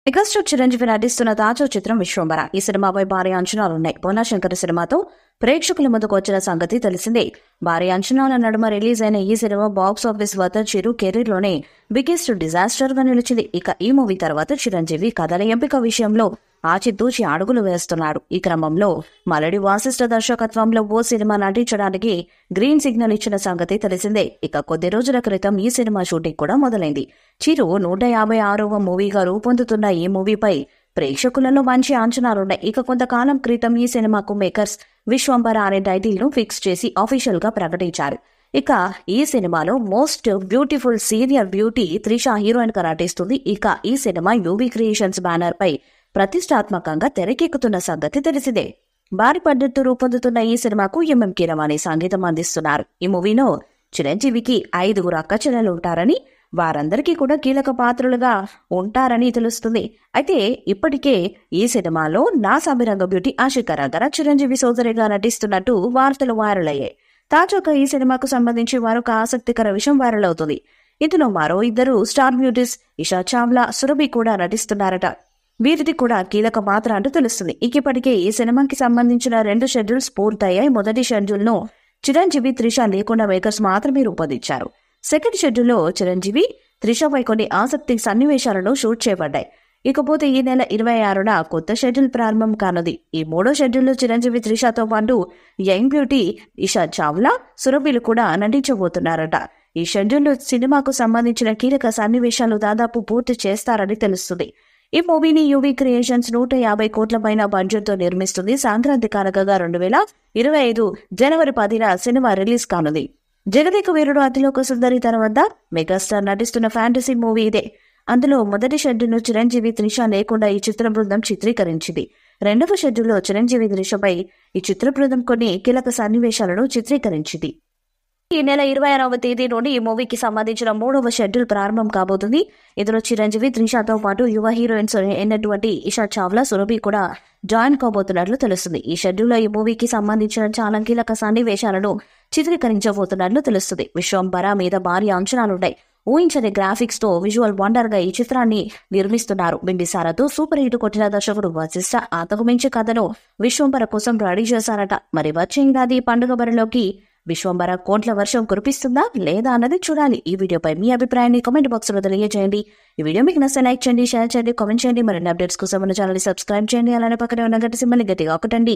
Megastar Chiranjeevi నటిస్తున్న తాజా చిత్రం విశ్వంబర. ఈ సినిమాపై భారీ అంచనాలున్నాయి. భువనశంకర్ సినిమాతో ప్రేక్షకుల ముందుకు వచ్చిన సంగతి తెలిసిందే. భారీ అంచనాల నడుమ రిలీజ్ అయిన ఈ సినిమా బాక్స్ ఆఫీస్ వద్ద చిరు కెరీర్ లోనే బిగ్గెస్ట్ డిజాస్టర్ గా నిలిచింది. ఇక ఈ మూవీ తర్వాత చిరంజీవి కథల ఎంపిక విషయంలో ఆచితూచి అడుగులు వేస్తున్నాడు. ఈ క్రమంలో మలడి వాసిష్ఠ దర్శకత్వంలో ఓ సినిమా నటించడానికి గ్రీన్ సిగ్నల్ ఇచ్చిన సంగతి తెలిసిందే. ఇక కొద్ది రోజుల క్రితం ఈ సినిమా షూటింగ్ కూడా మొదలైంది. చిరు 156వ మూవీగా రూపొందుతున్న ఈ మూవీపై ప్రేక్షకులలో మంచి అంచనాలున్నాయి. ఇక కొంతకాలం క్రితం ఈ సినిమాకు మేకర్స్ విశ్వంబర అనే టైటిల్ ను ఫిక్స్ చేసి ఆఫీషియల్ గా ప్రకటించారు. ఇక ఈ సినిమాలో most beautiful senior beauty Trisha heroine గా నటిస్తుంది. ఇక ఈ సినిమా యూవీ క్రియేషన్స్ బ్యానర్ పై ప్రతిష్టాత్మకంగా తెరకెక్కుతున్న సంగతి తెలిసిందే. భారీ బడ్జెట్ రూపొందుతున్న ఈ సినిమాకు ఎంఎం కీరవాణి సంగీతం అందిస్తున్నారు. ఈ మూవీలో చిరంజీవికి 5 అక్క చెల్లెలు ఉంటారని, వారందరికీ కూడా కీలక పాత్రలుగా ఉంటారని తెలుస్తుంది. అయితే ఇప్పటికే ఈ సినిమాలో నా సామిరంగ బ్యూటీ ఆశిక రంగన చిరంజీవి సోదరిగా నటిస్తున్నట్టు వార్తలు వైరల్ అయ్యాయి. తాజాగా ఈ సినిమాకు సంబంధించి మరొక ఆసక్తికర విషయం వైరల్ అవుతుంది. ఇందులో మరో 2 స్టార్ బ్యూటీస్ ఇషా చావ్లా, సురభి కూడా నటిస్తున్నారట. వీరిది కూడా కీలక పాత్ర అంటూ తెలుస్తుంది. ఇప్పటికే ఈ సినిమాకి సంబంధించిన 2 షెడ్యూల్స్ పూర్తయ్యాయి. మొదటి షెడ్యూల్ ను చిరంజీవి, త్రిష లేకుండా మేకర్స్ మాత్రమే రూపొందించారు. సెకండ్ షెడ్యూల్లో చిరంజీవి, త్రిషపై కొన్ని ఆసక్తి సన్నివేశాలను షూట్ చేయబడ్డాయి. ఇకపోతే ఈ నెల 26న కొత్త షెడ్యూల్ ప్రారంభం కానుంది. ఈ 3వ షెడ్యూల్లో చిరంజీవి, త్రిషతో పాటు యంగ్ బ్యూటీ ఇషా చావ్లా, సురభిలు కూడా నటించబోతున్నారట. ఈ షెడ్యూల్లో సినిమాకు సంబంధించిన కీలక సన్నివేశాలు దాదాపు పూర్తి చేస్తారని తెలుస్తుంది. ఈ మూవీని యూవీ క్రియేషన్స్ 150 కోట్ల పైన బడ్జెట్ తో నిర్మిస్తుంది. సంక్రాంతి కానుకగా 2025 జనవరి 10న సినిమా రిలీజ్ కానుంది. జగదేక వీరుడు అతిలోక సుందరి తర్వాత మెగాస్టార్ నటిస్తున్న ఫ్యాంటసీ మూవీ ఇదే. అందులో మొదటి షెడ్యూల్ను చిరంజీవి, త్రిష లేకుండా ఈ చిత్ర బృందం చిత్రీకరించింది. 2వ షెడ్యూల్లో చిరంజీవి, త్రిషపై ఈ చిత్ర బృందం కొన్ని కీలక సన్నివేశాలను చిత్రీకరించింది. ఈ నెల 26వ తేదీ నుండి ఈ మూవీకి సంబంధించిన 3వ షెడ్యూల్ ప్రారంభం కాబోతుంది. ఇందులో చిరంజీవి, త్రిషతో పాటు యువ హీరోయిన్స్ అయినటువంటి ఇషా చావ్లా, సురభి కూడా జాయిన్ కాబోతున్నట్లు తెలుస్తుంది. ఈ షెడ్యూల్లో ఈ మూవీకి సంబంధించిన చాలా కీలక సన్నివేశాలను చిత్రీకరించబోతున్నట్లు తెలుస్తుంది. విశ్వంబర మీద భారీ అంచనాలున్నాయి. ఊహించని గ్రాఫిక్స్ తో విజువల్ వండర్ గా ఈ చిత్రాన్ని నిర్మిస్తున్నారు. బింబిసారతో సూపర్ హిట్ కొట్టిన దర్శకుడు వశిష్ఠ అంతకు మించి కథను విశ్వంబర కోసం రెడీ చేశారట. మరి వచ్చే ఏడాది పండుగ బరిలోకి విశ్వంబర కోట్ల వర్షం కురిపిస్తుందా లేదా అన్నది చూడాలి. ఈ వీడియోపై మీ అభిప్రాయాన్ని కామెంట్ బాక్స్ లో తెలియజేయండి. ఈ వీడియో మీకు నచ్చితే లైక్ చేయండి, షేర్ చేయండి, కామెంట్ చేయండి. మరిన్ని అప్డేట్స్ కోసం మన ఛానల్ ని సబ్స్క్రైబ్ చేయండి. అలానే పక్కనే ఉన్న గంట సింబల్ ని గట్టిగా కొట్టండి.